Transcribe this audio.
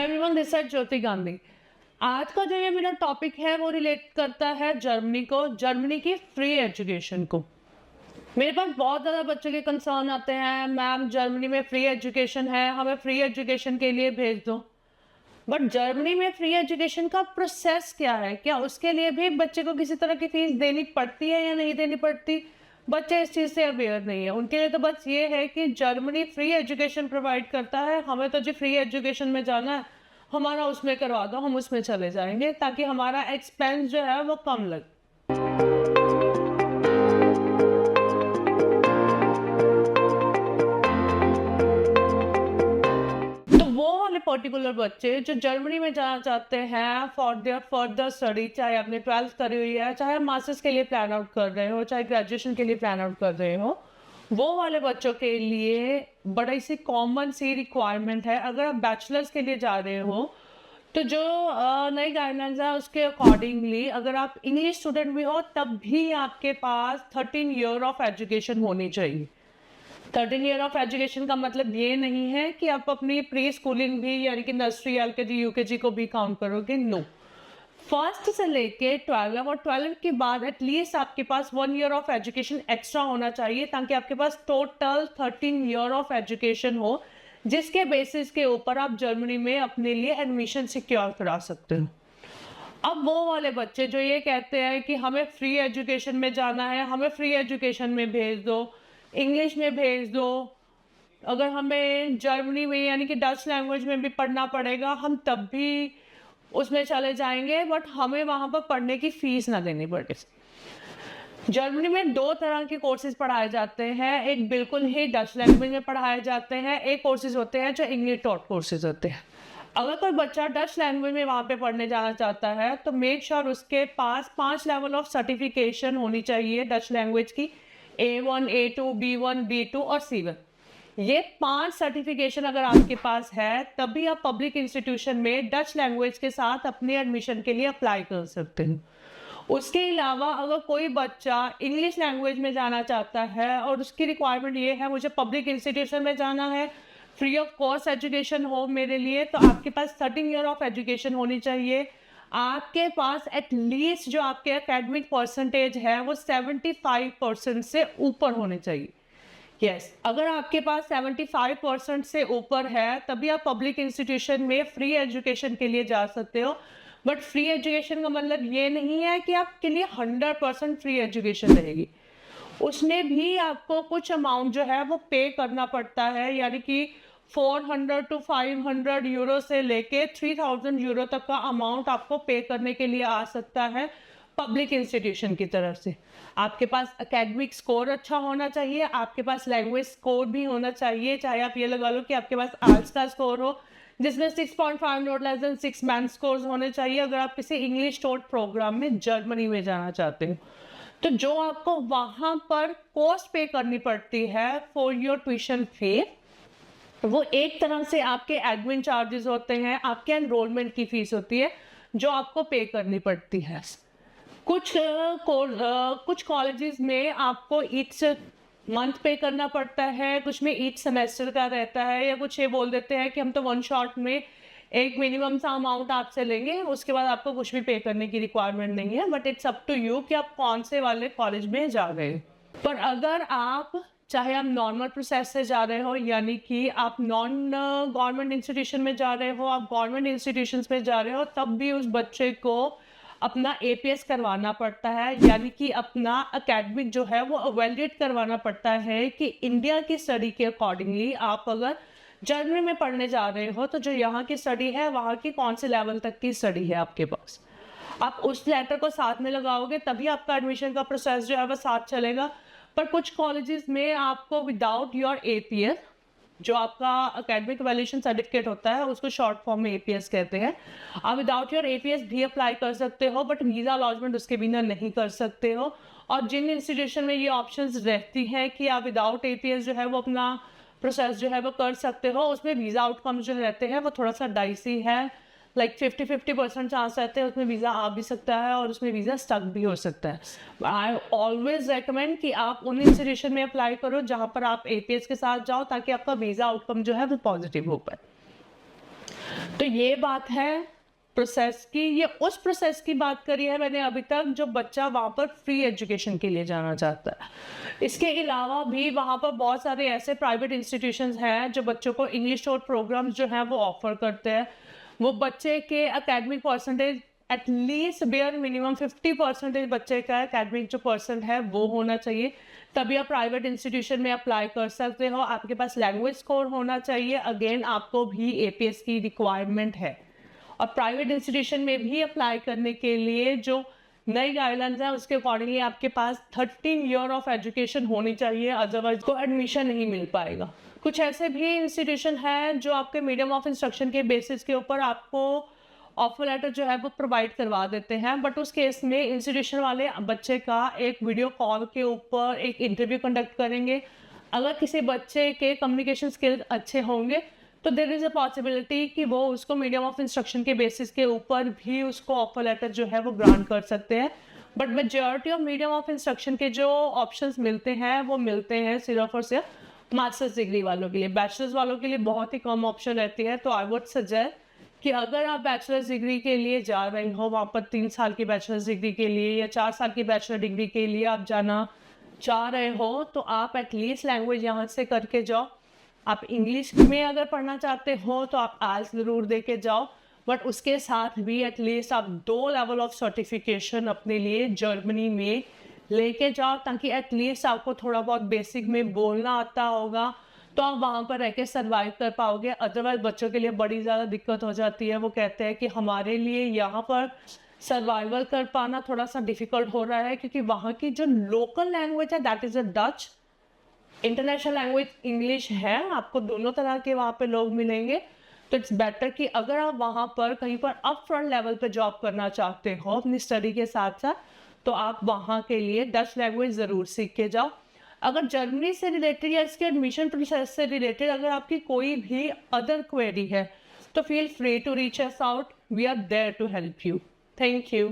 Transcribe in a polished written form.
Everyone, this is ज्योति गांधी। आज का जो ये मेरा टॉपिक है वो रिलेट करता है जर्मनी की फ्री एजुकेशन को। मेरे पास बहुत ज़्यादा बच्चों के कंसर्न आते हैं, मैम जर्मनी में फ्री एजुकेशन है, हमें फ्री एजुकेशन के लिए भेज दो। बट जर्मनी में फ्री एजुकेशन का प्रोसेस क्या है? क्या उसके लिए भी बच्चे को किसी तरह की फीस देनी पड़ती है या नहीं देनी पड़ती? बच्चे इस चीज़ से अवेयर नहीं है। उनके लिए तो बस ये है कि जर्मनी फ्री एजुकेशन प्रोवाइड करता है, हमें तो जी फ्री एजुकेशन में जाना है, हमारा उसमें करवा दो, हम उसमें चले जाएंगे ताकि हमारा एक्सपेंस जो है वो कम लगे। तो वो वाले पर्टिकुलर बच्चे जो जर्मनी में जाना चाहते हैं फॉर देयर फर्दर स्टडी, चाहे आपने 12th करी हुई है, चाहे मास्टर्स के लिए प्लान आउट कर रहे हो, चाहे ग्रेजुएशन के लिए प्लान आउट कर रहे हो, वो वाले बच्चों के लिए बड़ा सी कॉमन सी रिक्वायरमेंट है। अगर आप बैचलर्स के लिए जा रहे हो तो जो नई गाइडलाइंस है उसके अकॉर्डिंगली अगर आप इंग्लिश स्टूडेंट भी हो तब भी आपके पास 13 ईयर ऑफ एजुकेशन होनी चाहिए। 13 ईयर ऑफ एजुकेशन का मतलब ये नहीं है कि आप अपनी प्री स्कूलिंग भी यानी कि नर्सरी, एलकेजी, यूकेजी को भी काउंट करोगे। नो, फर्स्ट से लेके 12 और 12 के बाद एटलीस्ट आपके पास 1 ईयर ऑफ एजुकेशन एक्स्ट्रा होना चाहिए ताकि आपके पास टोटल 13 ईयर ऑफ एजुकेशन हो, जिसके बेसिस के ऊपर आप जर्मनी में अपने लिए एडमिशन सिक्योर करा सकते हो। अब वो वाले बच्चे जो ये कहते हैं कि हमें फ्री एजुकेशन में जाना है, हमें फ्री एजुकेशन में भेज दो, इंग्लिश में भेज दो, अगर हमें जर्मनी में यानी कि डच लैंग्वेज में भी पढ़ना पड़ेगा हम तब भी उसमें चले जाएंगे, बट हमें वहाँ पर पढ़ने की फीस ना देनी पड़े। जर्मनी में 2 तरह के कोर्सेज पढ़ाए जाते हैं, एक बिल्कुल ही डच लैंग्वेज में पढ़ाए जाते हैं, एक कोर्सेज होते हैं जो इंग्लिश टॉट कोर्सेज होते हैं। अगर कोई बच्चा डच लैंग्वेज में वहाँ पे पढ़ने जाना चाहता है तो मेक श्योर उसके पास 5 लेवल ऑफ सर्टिफिकेशन होनी चाहिए डच लैंग्वेज की, A1, A2, B1, B2 और C1। ये 5 सर्टिफिकेशन अगर आपके पास है तभी आप पब्लिक इंस्टीट्यूशन में डच लैंग्वेज के साथ अपने एडमिशन के लिए अप्लाई कर सकते हैं। उसके अलावा अगर कोई बच्चा इंग्लिश लैंग्वेज में जाना चाहता है और उसकी रिक्वायरमेंट ये है मुझे पब्लिक इंस्टीट्यूशन में जाना है, फ्री ऑफ कॉस्ट एजुकेशन हो मेरे लिए, तो आपके पास 13 ईयर ऑफ एजुकेशन होनी चाहिए। आपके पास एटलीस्ट जो आपके एकेडमिक परसेंटेज है वो 75% से ऊपर होने चाहिए। यस, अगर आपके पास 75% से ऊपर है तभी आप पब्लिक इंस्टीट्यूशन में फ्री एजुकेशन के लिए जा सकते हो। बट फ्री एजुकेशन का मतलब ये नहीं है कि आपके लिए 100% फ्री एजुकेशन रहेगी, उसमें भी आपको कुछ अमाउंट जो है वो पे करना पड़ता है, यानी कि 400 to 500 यूरो से लेके 3000 यूरो तक का अमाउंट आपको पे करने के लिए आ सकता है पब्लिक इंस्टीट्यूशन की तरफ से। आपके पास एकेडमिक स्कोर अच्छा होना चाहिए, आपके पास लैंग्वेज स्कोर भी होना चाहिए, चाहे आप ये लगा लो कि आपके पास आर्ट्स का स्कोर हो जिसमें 6.5 not less than 6 man scores होने चाहिए अगर आप किसी इंग्लिश टॉट प्रोग्राम में जर्मनी में जाना चाहते हो। तो जो आपको वहाँ पर कॉस्ट पे करनी पड़ती है फॉर योर ट्यूशन फी, वो एक तरह से आपके एडमिन चार्जेस होते हैं, आपके एनरोलमेंट की फीस होती है जो आपको पे करनी पड़ती है। कुछ कॉलेजेस में आपको ईच मंथ पे करना पड़ता है, कुछ में ईच सेमेस्टर का रहता है, या कुछ ये बोल देते हैं कि हम तो 1 शॉट में एक मिनिमम सा अमाउंट आपसे लेंगे, उसके बाद आपको कुछ भी पे करने की रिक्वायरमेंट नहीं है। But it's up to you कि आप कौन से वाले कॉलेज में जा रहे हो। पर अगर आप चाहे आप नॉर्मल प्रोसेस से जा रहे हो यानी कि आप नॉन गवर्नमेंट इंस्टीट्यूशन में जा रहे हो, आप गवर्नमेंट इंस्टीट्यूशंस में जा रहे हो, तब भी उस बच्चे को अपना APS करवाना पड़ता है, यानी कि अपना एकेडमिक जो है वो एवेल्युएट करवाना पड़ता है कि इंडिया की स्टडी के अकॉर्डिंगली आप अगर जर्मनी में पढ़ने जा रहे हो तो जो यहाँ की स्टडी है वहाँ की कौन से लेवल तक की स्टडी है आपके पास, आप उस लेटर को साथ में लगाओगे तभी आपका एडमिशन का प्रोसेस जो है वो साथ चलेगा। पर कुछ कॉलेजेस में आपको विदाउट योर APS, जो आपका एकेडमिक वैल्यूएशन सर्टिफिकेट होता है उसको शॉर्ट फॉर्म में APS कहते हैं, आप विदाउट योर APS भी अप्लाई कर सकते हो, बट वीज़ा अलॉटमेंट उसके बिना नहीं कर सकते हो। और जिन इंस्टीट्यूशन में ये ऑप्शंस रहती हैं कि आप विदाउट APS जो है वो अपना प्रोसेस जो है वो कर सकते हो, उसमें वीज़ा आउटकम्स जो रहते हैं वो थोड़ा सा डाइसी है, लाइक 50-50% चांस रहते हैं उसमें वीज़ा आ भी सकता है और उसमें वीज़ा स्टक भी हो सकता है। आई ऑलवेज रेकमेंड कि आप उन इंस्टीट्यूशन में अप्लाई करो जहाँ पर आप APS के साथ जाओ ताकि आपका वीज़ा आउटकम जो है वो पॉजिटिव हो पाए। तो ये बात है प्रोसेस की। ये उस प्रोसेस की बात करी है मैंने अभी तक जो बच्चा वहाँ पर फ्री एजुकेशन के लिए जाना चाहता है। इसके अलावा भी वहाँ पर बहुत सारे ऐसे प्राइवेट इंस्टीट्यूशंस हैं जो बच्चों को इंग्लिश और प्रोग्राम्स जो हैं वो ऑफर करते हैं। वो बच्चे के academic percentage at least bare minimum 50% बच्चे का एकेडमिक जो परसेंट है वो होना चाहिए, तभी आप प्राइवेट इंस्टीट्यूशन में अप्लाई कर सकते हो। आपके पास लैंग्वेज स्कोर होना चाहिए, अगेन आपको भी APS की रिक्वायरमेंट है। और प्राइवेट इंस्टीट्यूशन में भी अप्लाई करने के लिए जो नई गाइडलाइंस है उसके अकॉर्डिंगली आपके पास 13 ईयर ऑफ एजुकेशन होनी चाहिए, अदरवाइज को एडमिशन नहीं मिल पाएगा। कुछ ऐसे भी इंस्टीट्यूशन हैं जो आपके मीडियम ऑफ इंस्ट्रक्शन के बेसिस के ऊपर आपको ऑफर लेटर जो है वो प्रोवाइड करवा देते हैं, बट उस केस में इंस्टीट्यूशन वाले बच्चे का एक वीडियो कॉल के ऊपर एक इंटरव्यू कंडक्ट करेंगे। अगर किसी बच्चे के कम्युनिकेशन स्किल्स अच्छे होंगे तो देयर इज़ अ पॉसिबिलिटी कि वो उसको मीडियम ऑफ इंस्ट्रक्शन के बेसिस के ऊपर भी उसको ऑफर लेटर जो है वो ग्रांट कर सकते हैं। But majority of medium of instruction के जो ऑप्शंस मिलते हैं वो मिलते हैं सिर्फ और सिर्फ मास्टर्स डिग्री वालों के लिए। बैचलर्स वालों के लिए बहुत ही कम ऑप्शन रहती है। तो आई वुड सजेस्ट कि अगर आप बैचलर्स डिग्री के लिए जा रहे हो, वहाँ पर 3 साल की बैचलर्स डिग्री के लिए या 4 साल की बैचलर डिग्री के लिए आप जाना चाह रहे हो, तो आप एटलीस्ट लैंग्वेज यहाँ से करके जाओ। आप इंग्लिश में अगर पढ़ना चाहते हो तो आप IELTS ज़रूर दे के जाओ, बट उसके साथ भी एटलीस्ट आप 2 लेवल ऑफ सर्टिफिकेशन अपने लिए जर्मनी में लेके जाओ, ताकि एटलीस्ट आपको थोड़ा बहुत बेसिक में बोलना आता होगा तो आप वहाँ पर रह के सर्वाइव कर पाओगे। अदरवाइज बच्चों के लिए बड़ी ज़्यादा दिक्कत हो जाती है। वो कहते हैं कि हमारे लिए यहाँ पर सर्वाइवल कर पाना थोड़ा सा डिफ़िकल्ट हो रहा है, क्योंकि वहाँ की जो लोकल लैंग्वेज है that is a Dutch, international language English है। आपको दोनों तरह के वहाँ पे लोग मिलेंगे। तो इट्स बेटर कि अगर आप वहाँ पर कहीं पर अप फ्रंट लेवल पे जॉब करना चाहते हो अपनी स्टडी के साथ साथ, तो आप वहाँ के लिए डच लैंग्वेज ज़रूर सीख के जाओ। अगर जर्मनी से रिलेटेड या इसके एडमिशन प्रोसेस से रिलेटेड अगर आपकी कोई भी अदर क्वेरी है तो feel free to reach us out, we are there to help you. Thank you.